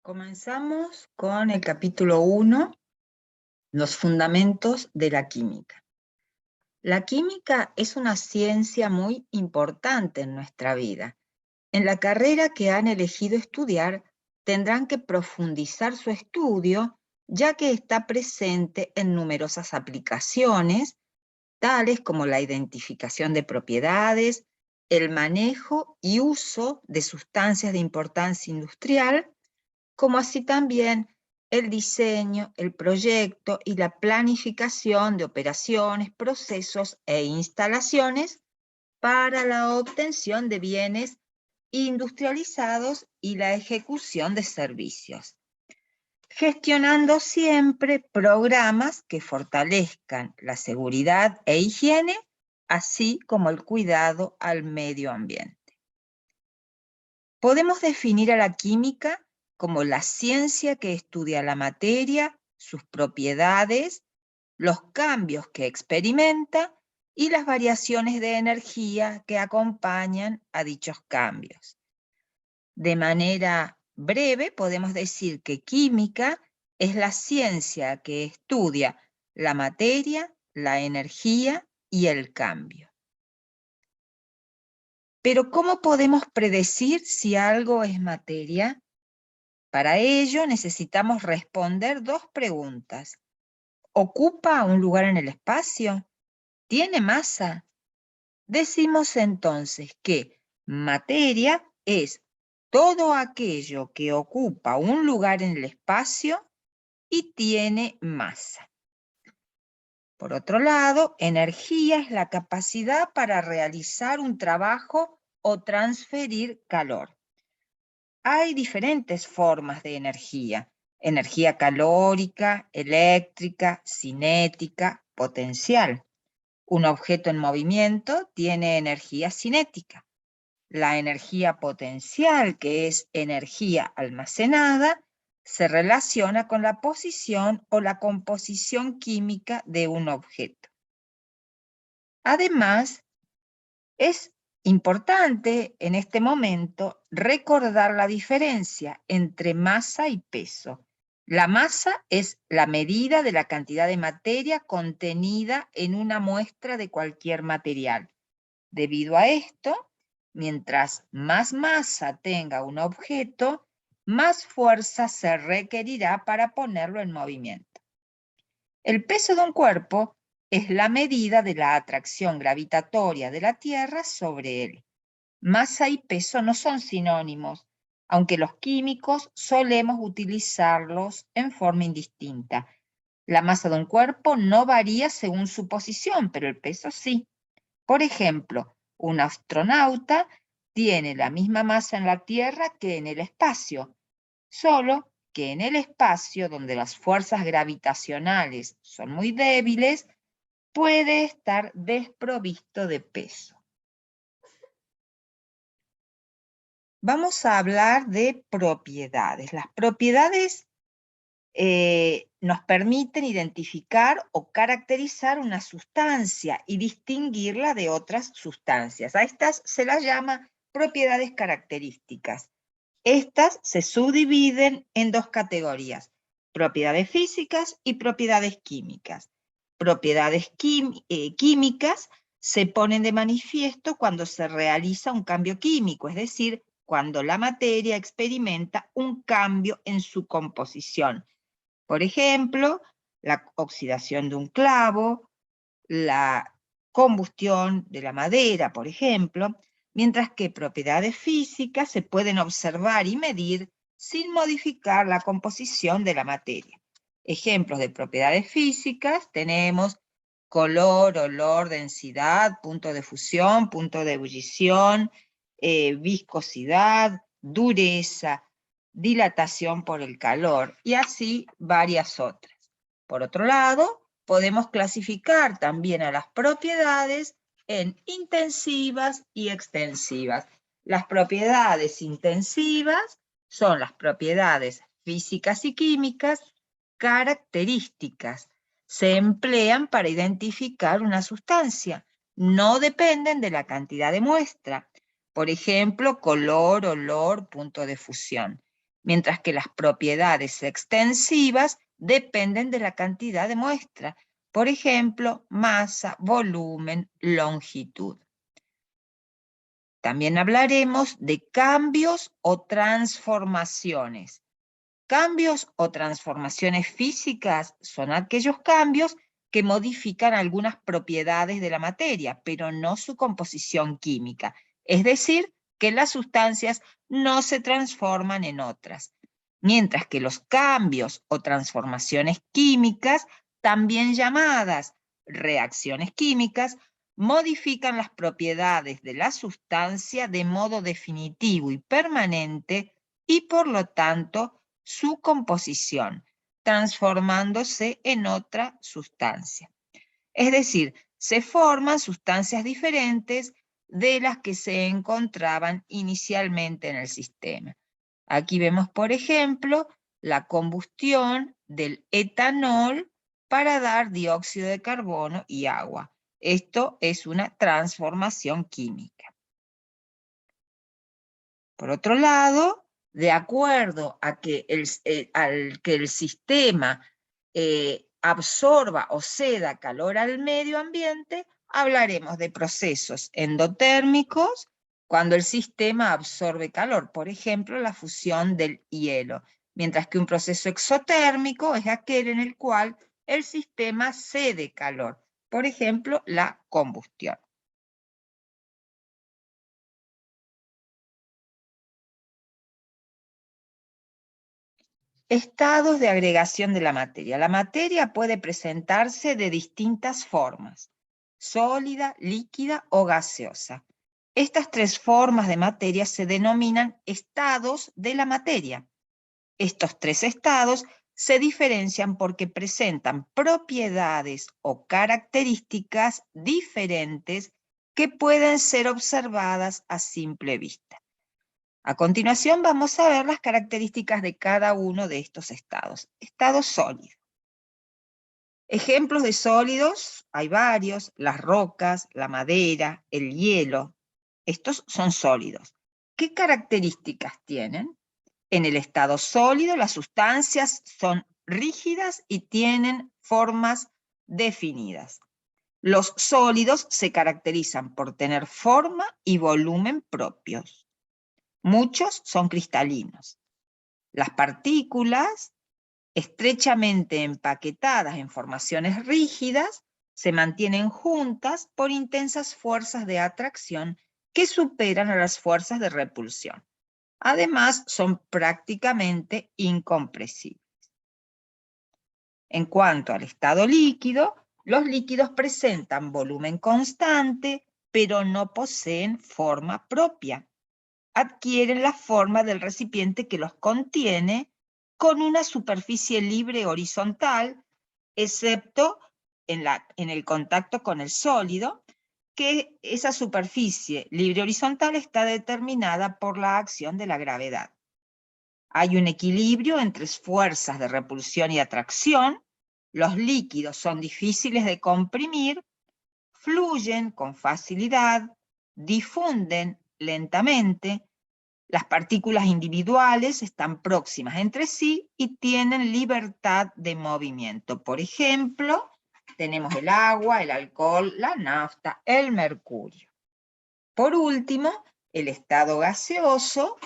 Comenzamos con el capítulo 1, los fundamentos de la química. La química es una ciencia muy importante en nuestra vida. En la carrera que han elegido estudiar, tendrán que profundizar su estudio, ya que está presente en numerosas aplicaciones, tales como la identificación de propiedades, el manejo y uso de sustancias de importancia industrial, como así también el diseño, el proyecto y la planificación de operaciones, procesos e instalaciones para la obtención de bienes industrializados y la ejecución de servicios, gestionando siempre programas que fortalezcan la seguridad e higiene, así como el cuidado al medio ambiente. Podemos definir a la química como la ciencia que estudia la materia, sus propiedades, los cambios que experimenta y las variaciones de energía que acompañan a dichos cambios. De manera breve, podemos decir que química es la ciencia que estudia la materia, la energía y el cambio. Pero ¿cómo podemos predecir si algo es materia? Para ello necesitamos responder dos preguntas. ¿Ocupa un lugar en el espacio? ¿Tiene masa? Decimos entonces que materia es todo aquello que ocupa un lugar en el espacio y tiene masa. Por otro lado, energía es la capacidad para realizar un trabajo o transferir calor. Hay diferentes formas de energía: energía calórica, eléctrica, cinética, potencial. Un objeto en movimiento tiene energía cinética. La energía potencial, que es energía almacenada, se relaciona con la posición o la composición química de un objeto. Además, es importante en este momento recordar la diferencia entre masa y peso. La masa es la medida de la cantidad de materia contenida en una muestra de cualquier material. Debido a esto, mientras más masa tenga un objeto, más fuerza se requerirá para ponerlo en movimiento. El peso de un cuerpo es la medida de la atracción gravitatoria de la Tierra sobre él. Masa y peso no son sinónimos, aunque los químicos solemos utilizarlos en forma indistinta. La masa de un cuerpo no varía según su posición, pero el peso sí. Por ejemplo, un astronauta tiene la misma masa en la Tierra que en el espacio, solo que en el espacio, donde las fuerzas gravitacionales son muy débiles, puede estar desprovisto de peso. Vamos a hablar de propiedades. Las propiedades nos permiten identificar o caracterizar una sustancia y distinguirla de otras sustancias. A estas se las llama propiedades características. Estas se subdividen en dos categorías: propiedades físicas y propiedades químicas. Propiedades químicas se ponen de manifiesto cuando se realiza un cambio químico, es decir, cuando la materia experimenta un cambio en su composición. Por ejemplo, la oxidación de un clavo, la combustión de la madera, por ejemplo, mientras que propiedades físicas se pueden observar y medir sin modificar la composición de la materia. Ejemplos de propiedades físicas tenemos color, olor, densidad, punto de fusión, punto de ebullición, viscosidad, dureza, dilatación por el calor y así varias otras. Por otro lado, podemos clasificar también a las propiedades en intensivas y extensivas. Las propiedades intensivas son las propiedades físicas y químicas características. Se emplean para identificar una sustancia. No dependen de la cantidad de muestra. Por ejemplo, color, olor, punto de fusión. mientras que las propiedades extensivas dependen de la cantidad de muestra. Por ejemplo, masa, volumen, longitud. También hablaremos de cambios o transformaciones. Cambios o transformaciones físicas son aquellos cambios que modifican algunas propiedades de la materia, pero no su composición química. Es decir, que las sustancias no se transforman en otras. Mientras que los cambios o transformaciones químicas, también llamadas reacciones químicas, modifican las propiedades de la sustancia de modo definitivo y permanente y por lo tanto su composición, transformándose en otra sustancia. Es decir, se forman sustancias diferentes de las que se encontraban inicialmente en el sistema. Aquí vemos, por ejemplo, la combustión del etanol para dar dióxido de carbono y agua. Esto es una transformación química. Por otro lado, de acuerdo a que al que el sistema absorba o ceda calor al medio ambiente, hablaremos de procesos endotérmicos cuando el sistema absorbe calor, por ejemplo, la fusión del hielo, mientras que un proceso exotérmico es aquel en el cual el sistema cede calor, por ejemplo, la combustión. Estados de agregación de la materia. La materia puede presentarse de distintas formas: sólida, líquida o gaseosa. Estas tres formas de materia se denominan estados de la materia. Estos tres estados se diferencian porque presentan propiedades o características diferentes que pueden ser observadas a simple vista. A continuación vamos a ver las características de cada uno de estos estados. Estado sólido. Ejemplos de sólidos hay varios: las rocas, la madera, el hielo. Estos son sólidos. ¿Qué características tienen? En el estado sólido las sustancias son rígidas y tienen formas definidas. Los sólidos se caracterizan por tener forma y volumen propios. Muchos son cristalinos. Las partículas, estrechamente empaquetadas en formaciones rígidas, se mantienen juntas por intensas fuerzas de atracción que superan a las fuerzas de repulsión. Además, son prácticamente incompresibles. En cuanto al estado líquido, los líquidos presentan volumen constante, pero no poseen forma propia. Adquieren la forma del recipiente que los contiene, con una superficie libre horizontal, excepto en el contacto con el sólido, que esa superficie libre horizontal está determinada por la acción de la gravedad. Hay un equilibrio entre fuerzas de repulsión y atracción. Los líquidos son difíciles de comprimir, fluyen con facilidad, difunden lentamente. Las partículas individuales están próximas entre sí y tienen libertad de movimiento. Por ejemplo, tenemos el agua, el alcohol, la nafta, el mercurio. Por último, el estado gaseoso.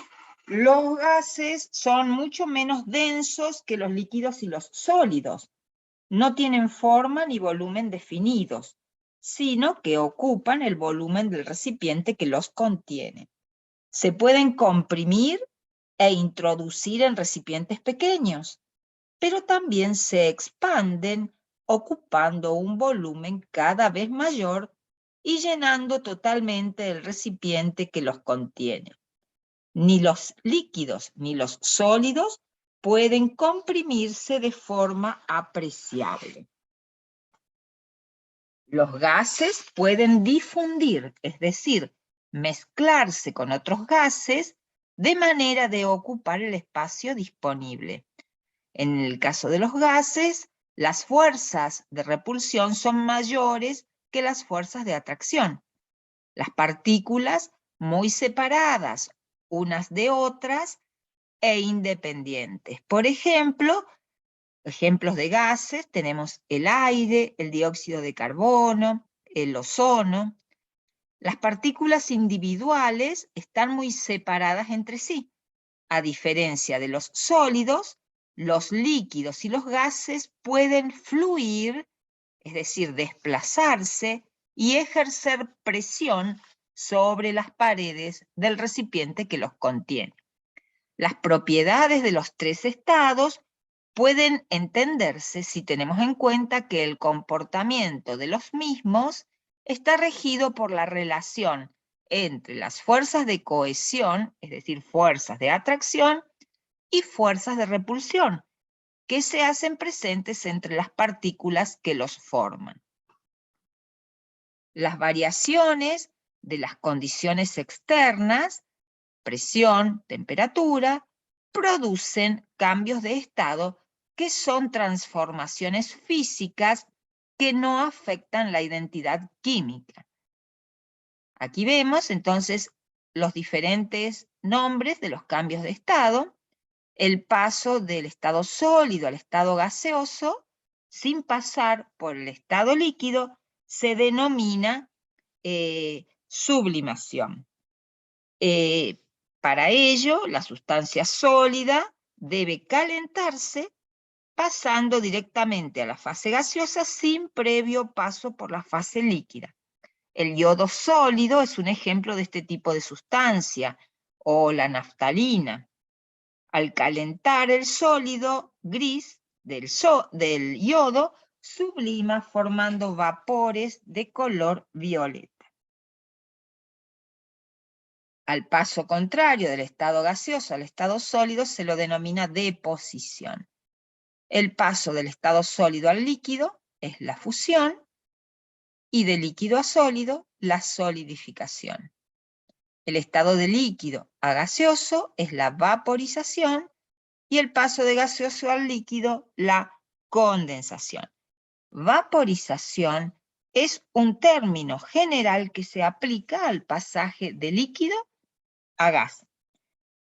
Los gases son mucho menos densos que los líquidos y los sólidos. No tienen forma ni volumen definidos, sino que ocupan el volumen del recipiente que los contiene. Se pueden comprimir e introducir en recipientes pequeños, pero también se expanden ocupando un volumen cada vez mayor y llenando totalmente el recipiente que los contiene. Ni los líquidos ni los sólidos pueden comprimirse de forma apreciable. Los gases pueden difundir, es decir, mezclarse con otros gases de manera de ocupar el espacio disponible. En el caso de los gases, las fuerzas de repulsión son mayores que las fuerzas de atracción. Las partículas, muy separadas unas de otras, e independientes. Por ejemplo, ejemplos de gases, tenemos el aire, el dióxido de carbono, el ozono. Las partículas individuales están muy separadas entre sí. A diferencia de los sólidos, los líquidos y los gases pueden fluir, es decir, desplazarse y ejercer presión sobre las paredes del recipiente que los contiene. Las propiedades de los tres estados pueden entenderse si tenemos en cuenta que el comportamiento de los mismos está regido por la relación entre las fuerzas de cohesión, es decir, fuerzas de atracción, y fuerzas de repulsión, que se hacen presentes entre las partículas que los forman. Las variaciones de las condiciones externas, presión, temperatura, producen cambios de estado que son transformaciones físicas que no afectan la identidad química. Aquí vemos entonces los diferentes nombres de los cambios de estado, el paso del estado sólido al estado gaseoso, sin pasar por el estado líquido, se denomina sublimación. Para ello, la sustancia sólida debe calentarse pasando directamente a la fase gaseosa sin previo paso por la fase líquida. El yodo sólido es un ejemplo de este tipo de sustancia, o la naftalina. Al calentar el sólido gris del yodo, sublima formando vapores de color violeta. Al paso contrario del estado gaseoso al estado sólido se lo denomina deposición. El paso del estado sólido al líquido es la fusión y de líquido a sólido la solidificación. El estado de líquido a gaseoso es la vaporización y el paso de gaseoso al líquido la condensación. Vaporización es un término general que se aplica al pasaje de líquido a gas.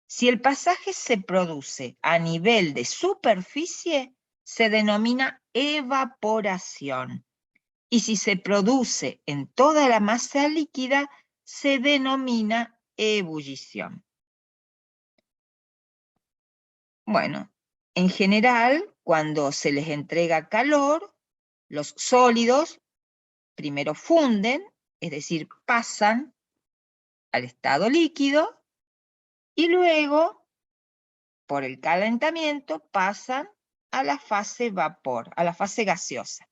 Si el pasaje se produce a nivel de superficie, se denomina evaporación. Y si se produce en toda la masa líquida, se denomina ebullición. Bueno, en general, cuando se les entrega calor, los sólidos primero funden, es decir, pasan al estado líquido, y luego, por el calentamiento, pasan a la fase vapor, a la fase gaseosa.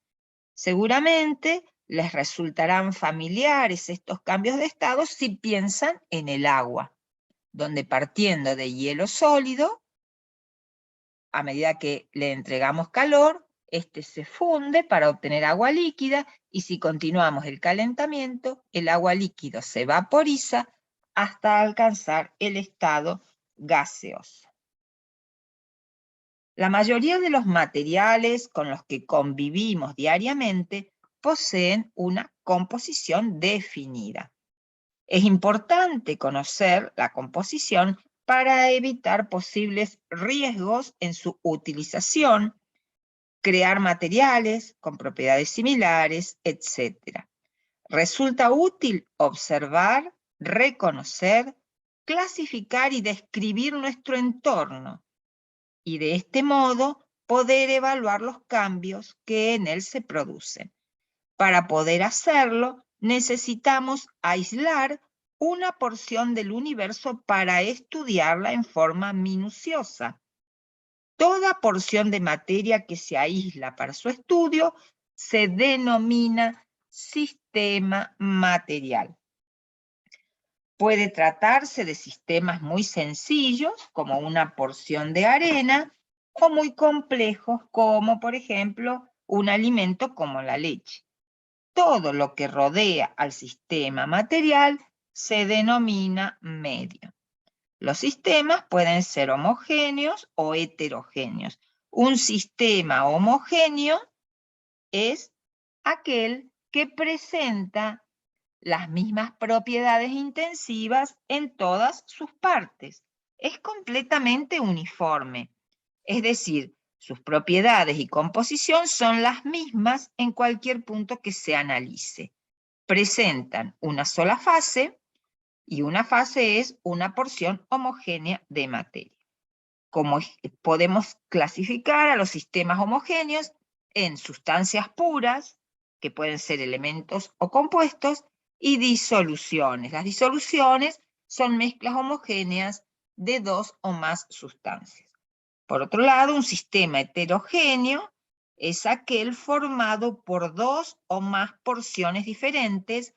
Seguramente les resultarán familiares estos cambios de estado si piensan en el agua, donde partiendo de hielo sólido, a medida que le entregamos calor, este se funde para obtener agua líquida, y si continuamos el calentamiento, el agua líquida se vaporiza hasta alcanzar el estado gaseoso. La mayoría de los materiales con los que convivimos diariamente poseen una composición definida. Es importante conocer la composición para evitar posibles riesgos en su utilización, crear materiales con propiedades similares, etc. Resulta útil observar, reconocer, clasificar y describir nuestro entorno, y de este modo poder evaluar los cambios que en él se producen. Para poder hacerlo, necesitamos aislar una porción del universo para estudiarla en forma minuciosa. Toda porción de materia que se aísla para su estudio se denomina sistema material. Puede tratarse de sistemas muy sencillos, como una porción de arena, o muy complejos, como por ejemplo un alimento como la leche. Todo lo que rodea al sistema material se denomina medio. Los sistemas pueden ser homogéneos o heterogéneos. Un sistema homogéneo es aquel que presenta las mismas propiedades intensivas en todas sus partes. es completamente uniforme, es decir, sus propiedades y composición son las mismas en cualquier punto que se analice. Presentan una sola fase, y una fase es una porción homogénea de materia. Como podemos clasificar a los sistemas homogéneos en sustancias puras, que pueden ser elementos o compuestos, y disoluciones. Las disoluciones son mezclas homogéneas de dos o más sustancias. Por otro lado, un sistema heterogéneo es aquel formado por dos o más porciones diferentes,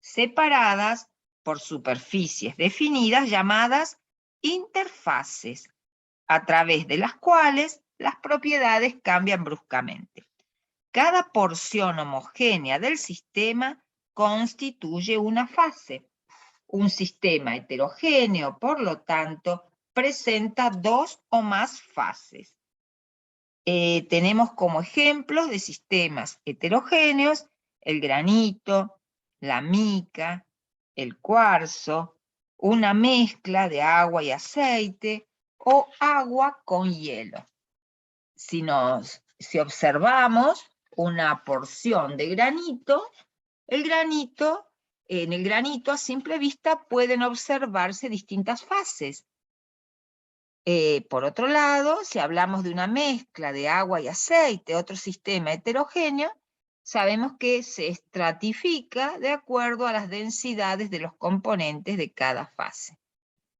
separadas por superficies definidas llamadas interfaces, a través de las cuales las propiedades cambian bruscamente. Cada porción homogénea del sistema constituye una fase. Un sistema heterogéneo, por lo tanto, presenta dos o más fases. Tenemos como ejemplos de sistemas heterogéneos el granito, la mica, el cuarzo, una mezcla de agua y aceite o agua con hielo. Si observamos una porción de granito, en el granito a simple vista pueden observarse distintas fases. Por otro lado, si hablamos de una mezcla de agua y aceite, otro sistema heterogéneo, sabemos que se estratifica de acuerdo a las densidades de los componentes de cada fase.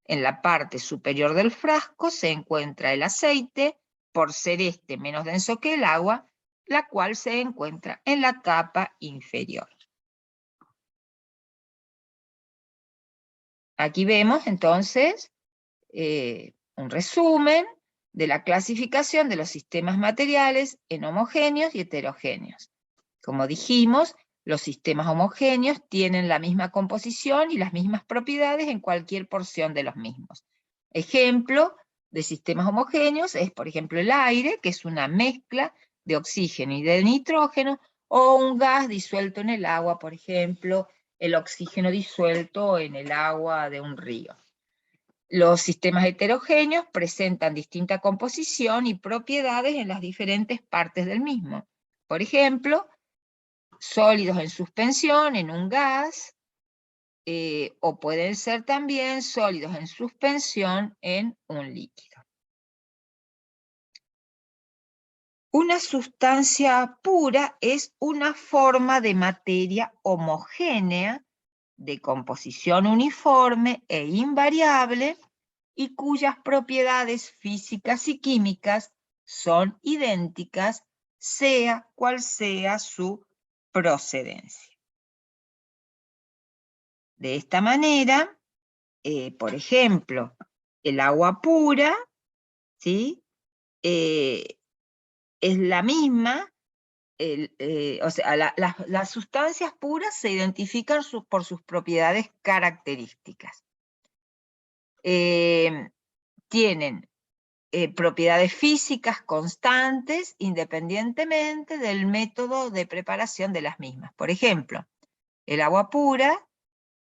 En la parte superior del frasco se encuentra el aceite, por ser este menos denso que el agua, la cual se encuentra en la capa inferior. Aquí vemos entonces un resumen de la clasificación de los sistemas materiales en homogéneos y heterogéneos. Como dijimos, los sistemas homogéneos tienen la misma composición y las mismas propiedades en cualquier porción de los mismos. Ejemplo de sistemas homogéneos es, por ejemplo, el aire, que es una mezcla de oxígeno y de nitrógeno, o un gas disuelto en el agua, por ejemplo, el oxígeno disuelto en el agua de un río. Los sistemas heterogéneos presentan distinta composición y propiedades en las diferentes partes del mismo. Por ejemplo, sólidos en suspensión en un gas, o pueden ser también sólidos en suspensión en un líquido. Una sustancia pura es una forma de materia homogénea, de composición uniforme e invariable, y cuyas propiedades físicas y químicas son idénticas, sea cual sea su procedencia. De esta manera, por ejemplo, el agua pura, ¿sí? Es la misma, o sea, las sustancias puras se identifican por sus propiedades características. Tienen propiedades físicas constantes independientemente del método de preparación de las mismas. Por ejemplo, el agua pura,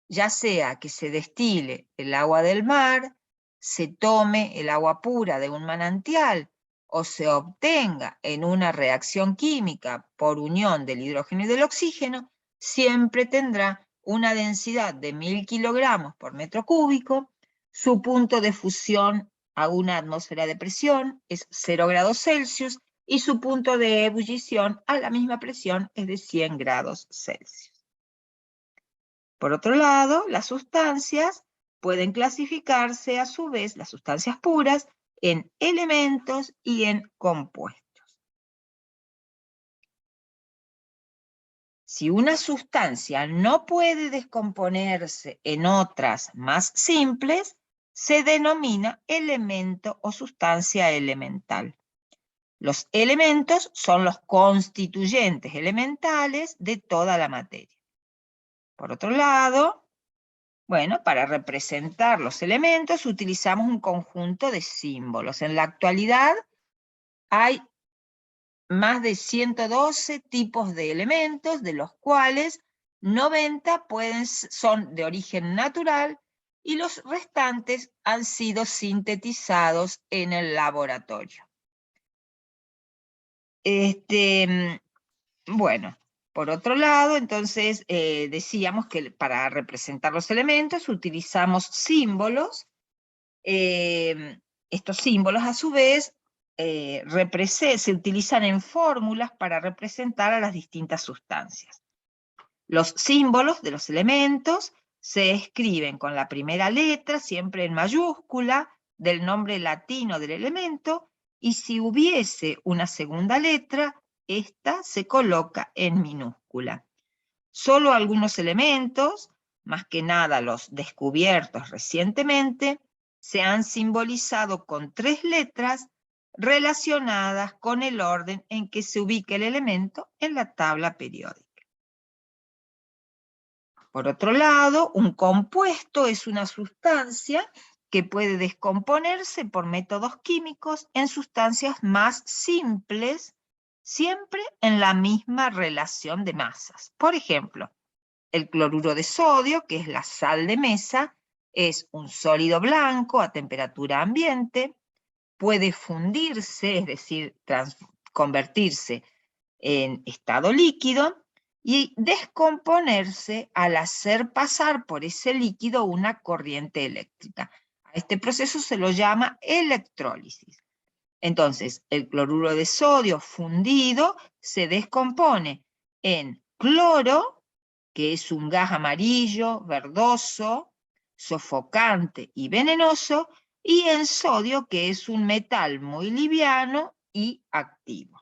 ya sea que se destile el agua del mar, se tome el agua pura de un manantial o se obtenga en una reacción química por unión del hidrógeno y del oxígeno, siempre tendrá una densidad de 1000 kilogramos por metro cúbico, su punto de fusión a una atmósfera de presión es 0 grados Celsius y su punto de ebullición a la misma presión es de 100 grados Celsius. Por otro lado, las sustancias pueden clasificarse a su vez, las sustancias puras, en elementos y en compuestos. Si una sustancia no puede descomponerse en otras más simples, se denomina elemento o sustancia elemental. Los elementos son los constituyentes elementales de toda la materia. Por otro lado, bueno, para representar los elementos utilizamos un conjunto de símbolos. En la actualidad hay más de 112 tipos de elementos, de los cuales 90 son de origen natural y los restantes han sido sintetizados en el laboratorio. Bueno, por otro lado, entonces decíamos que para representar los elementos utilizamos símbolos. Estos símbolos, a su vez, se utilizan en fórmulas para representar a las distintas sustancias. Los símbolos de los elementos se escriben con la primera letra, siempre en mayúscula, del nombre latino del elemento, y si hubiese una segunda letra, esta se coloca en minúscula. Solo algunos elementos, más que nada los descubiertos recientemente, se han simbolizado con 3 letras relacionadas con el orden en que se ubica el elemento en la tabla periódica. Por otro lado, un compuesto es una sustancia que puede descomponerse por métodos químicos en sustancias más simples, siempre en la misma relación de masas. Por ejemplo, el cloruro de sodio, que es la sal de mesa, es un sólido blanco a temperatura ambiente, puede fundirse, es decir, convertirse en estado líquido, y descomponerse al hacer pasar por ese líquido una corriente eléctrica. A este proceso se lo llama electrólisis. Entonces, el cloruro de sodio fundido se descompone en cloro, que es un gas amarillo, verdoso, sofocante y venenoso, y en sodio, que es un metal muy liviano y activo.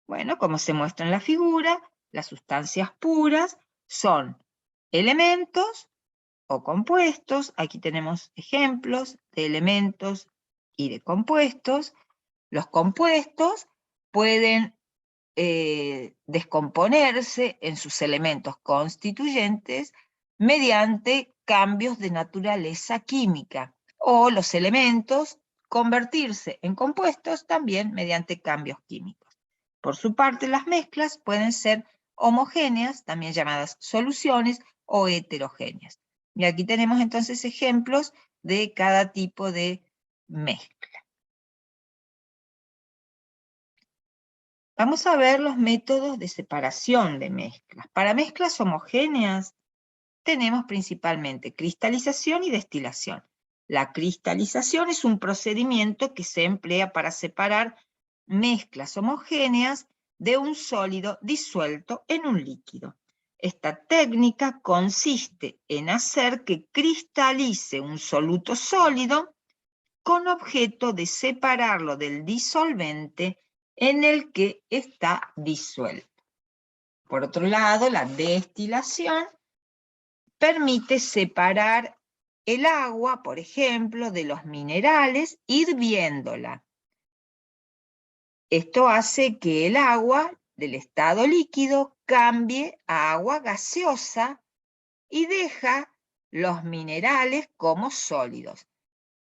Bueno, como se muestra en la figura, las sustancias puras son elementos o compuestos. Aquí tenemos ejemplos de elementos y de compuestos. Los compuestos pueden descomponerse en sus elementos constituyentes mediante cambios de naturaleza química, o los elementos convertirse en compuestos también mediante cambios químicos. Por su parte, las mezclas pueden ser homogéneas, también llamadas soluciones, o heterogéneas. Y aquí tenemos entonces ejemplos de cada tipo de mezcla. Vamos a ver los métodos de separación de mezclas. Para mezclas homogéneas tenemos principalmente cristalización y destilación. La cristalización es un procedimiento que se emplea para separar mezclas homogéneas de un sólido disuelto en un líquido. Esta técnica consiste en hacer que cristalice un soluto sólido con objeto de separarlo del disolvente en el que está disuelto. Por otro lado, la destilación permite separar el agua, por ejemplo, de los minerales hirviéndola. Esto hace que el agua del estado líquido cambie a agua gaseosa y deja los minerales como sólidos.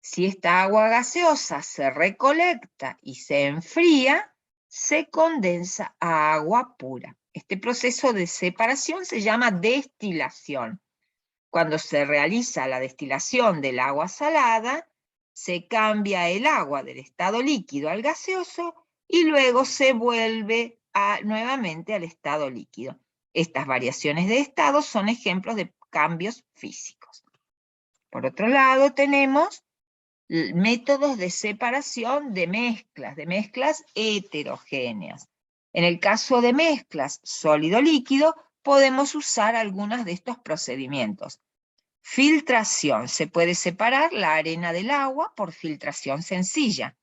Si esta agua gaseosa se recolecta y se enfría, se condensa a agua pura. Este proceso de separación se llama destilación. Cuando se realiza la destilación del agua salada, se cambia el agua del estado líquido al gaseoso y luego se vuelve nuevamente al estado líquido. Estas variaciones de estado son ejemplos de cambios físicos. Por otro lado, tenemos métodos de separación de mezclas heterogéneas. En el caso de mezclas sólido-líquido, podemos usar algunos de estos procedimientos. Filtración. Se puede separar la arena del agua por filtración sencilla.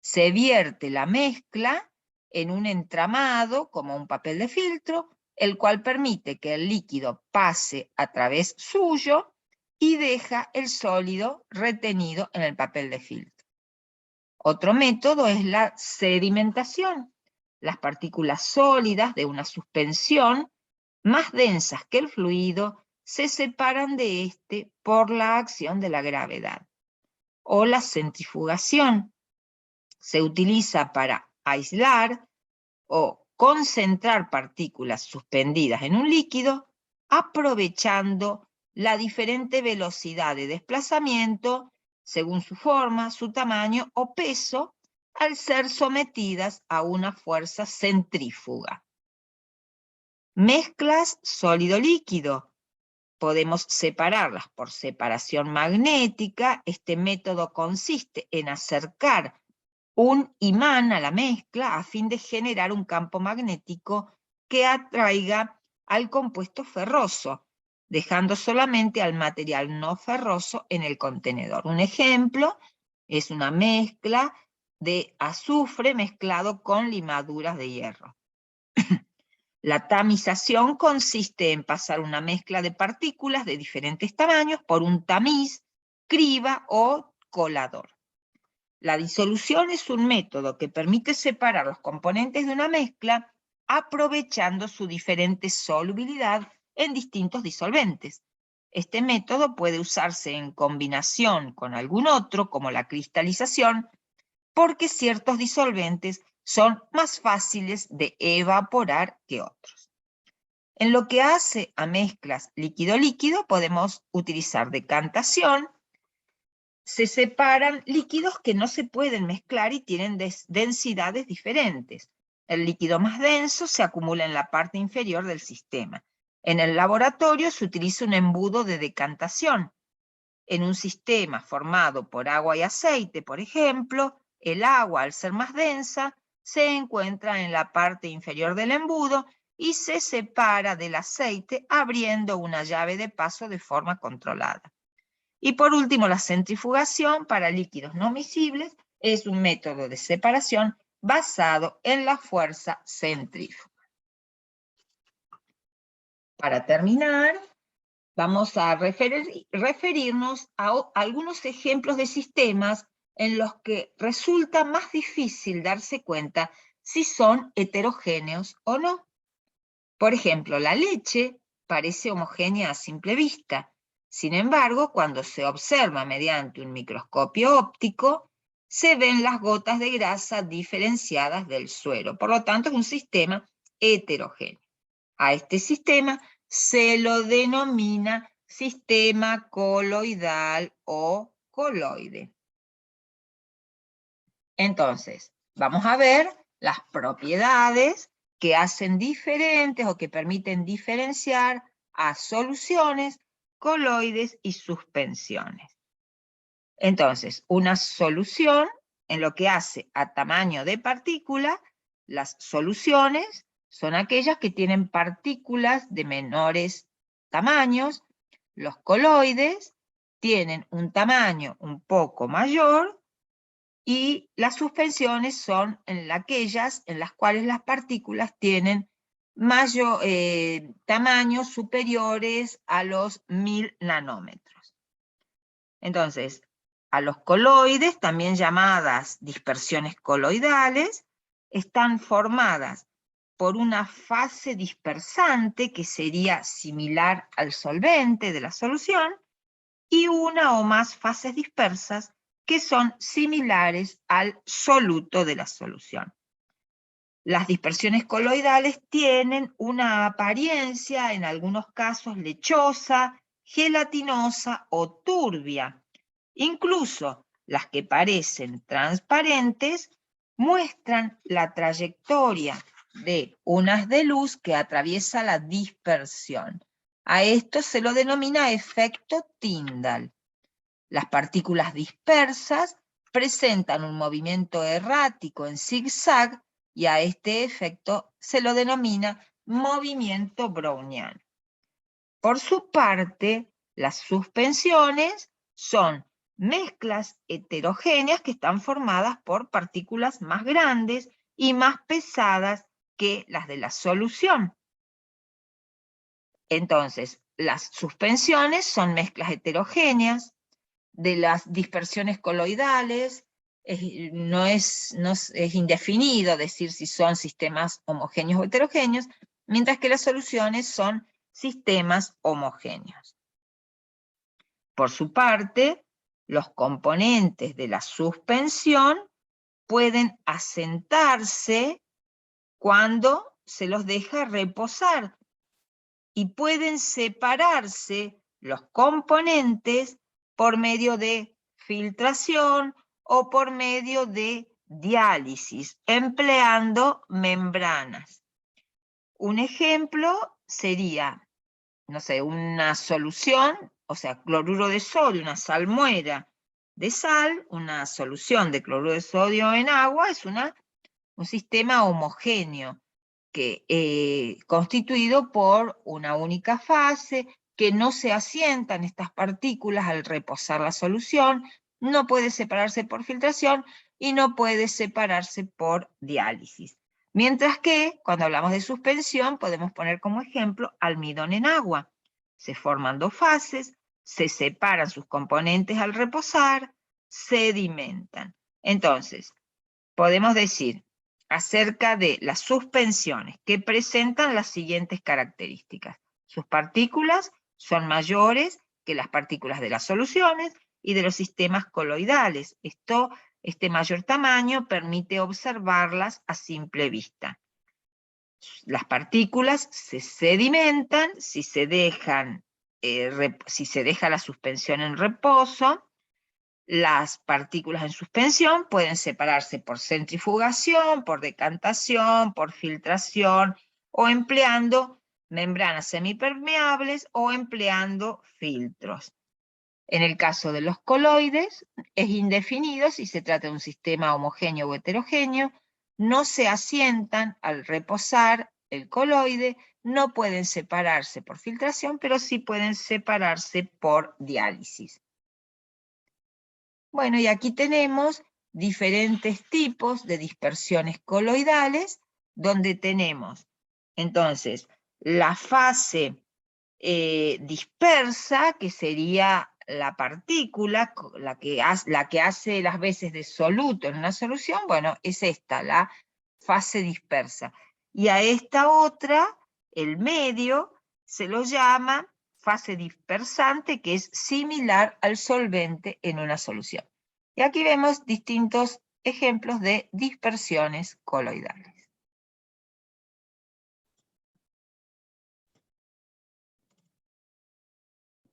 Se vierte la mezcla en un entramado, como un papel de filtro, el cual permite que el líquido pase a través suyo y deja el sólido retenido en el papel de filtro. Otro método es la sedimentación. Las partículas sólidas de una suspensión, más densas que el fluido, se separan de este por la acción de la gravedad. O la centrifugación. Se utiliza para aislar o concentrar partículas suspendidas en un líquido aprovechando la diferente velocidad de desplazamiento según su forma, su tamaño o peso, al ser sometidas a una fuerza centrífuga. Mezclas sólido-líquido. Podemos separarlas por separación magnética. Este método consiste en acercar un imán a la mezcla a fin de generar un campo magnético que atraiga al compuesto ferroso, dejando solamente al material no ferroso en el contenedor. Un ejemplo es una mezcla de azufre mezclado con limaduras de hierro. La tamización consiste en pasar una mezcla de partículas de diferentes tamaños por un tamiz, criba o colador. La disolución es un método que permite separar los componentes de una mezcla aprovechando su diferente solubilidad en distintos disolventes. Este método puede usarse en combinación con algún otro, como la cristalización, porque ciertos disolventes son más fáciles de evaporar que otros. En lo que hace a mezclas líquido-líquido, podemos utilizar decantación. Se separan líquidos que no se pueden mezclar y tienen densidades diferentes. El líquido más denso se acumula en la parte inferior del sistema. En el laboratorio se utiliza un embudo de decantación. En un sistema formado por agua y aceite, por ejemplo, el agua, al ser más densa, se encuentra en la parte inferior del embudo y se separa del aceite abriendo una llave de paso de forma controlada. Y por último, la centrifugación para líquidos no miscibles es un método de separación basado en la fuerza centrífuga. Para terminar, vamos a referirnos a algunos ejemplos de sistemas en los que resulta más difícil darse cuenta si son heterogéneos o no. Por ejemplo, la leche parece homogénea a simple vista. Sin embargo, cuando se observa mediante un microscopio óptico, se ven las gotas de grasa diferenciadas del suero. Por lo tanto, es un sistema heterogéneo. A este sistema se lo denomina sistema coloidal o coloide. Entonces, vamos a ver las propiedades que hacen diferentes o que permiten diferenciar a soluciones, coloides y suspensiones. Entonces, una solución, en lo que hace a tamaño de partícula, las soluciones son aquellas que tienen partículas de menores tamaños. Los coloides tienen un tamaño un poco mayor y las suspensiones son aquellas en las cuales las partículas tienen tamaños superiores a los 1000 nanómetros. Entonces, a los coloides, también llamadas dispersiones coloidales, están formadas por una fase dispersante que sería similar al solvente de la solución y una o más fases dispersas que son similares al soluto de la solución. Las dispersiones coloidales tienen una apariencia, en algunos casos lechosa, gelatinosa o turbia. Incluso las que parecen transparentes muestran la trayectoria de un haz de luz que atraviesa la dispersión. A esto se lo denomina efecto Tyndall. Las partículas dispersas presentan un movimiento errático en zigzag y a este efecto se lo denomina movimiento browniano. Por su parte, las suspensiones son mezclas heterogéneas que están formadas por partículas más grandes y más pesadas que las de la solución. Entonces, las suspensiones son mezclas heterogéneas. De las dispersiones coloidales, no es indefinido decir si son sistemas homogéneos o heterogéneos, mientras que las soluciones son sistemas homogéneos. Por su parte, los componentes de la suspensión pueden asentarse cuando se los deja reposar. y pueden separarse los componentes por medio de filtración o por medio de diálisis, empleando membranas. Un ejemplo sería, no sé, una solución, o sea, cloruro de sodio, una salmuera de sal, una solución de cloruro de sodio en agua, es un sistema homogéneo constituido por una única fase, que no se asientan estas partículas al reposar la solución, no puede separarse por filtración y no puede separarse por diálisis. Mientras que, cuando hablamos de suspensión, podemos poner como ejemplo almidón en agua. Se forman dos fases, se separan sus componentes al reposar, sedimentan. Entonces, podemos decir acerca de las suspensiones que presentan las siguientes características. Sus partículas son mayores que las partículas de las soluciones y de los sistemas coloidales. Este mayor tamaño permite observarlas a simple vista. Las partículas se sedimentan si se deja la suspensión en reposo. Las partículas en suspensión pueden separarse por centrifugación, por decantación, por filtración o empleando membranas semipermeables o empleando filtros. En el caso de los coloides, es indefinido si se trata de un sistema homogéneo o heterogéneo, no se asientan al reposar el coloide, no pueden separarse por filtración, pero sí pueden separarse por diálisis. Bueno, y aquí tenemos diferentes tipos de dispersiones coloidales, donde tenemos, entonces, la fase dispersa, que sería la partícula, la que hace las veces de soluto en una solución, bueno, es esta, la fase dispersa. Y a esta otra, el medio, se lo llama fase dispersante, que es similar al solvente en una solución. Y aquí vemos distintos ejemplos de dispersiones coloidales.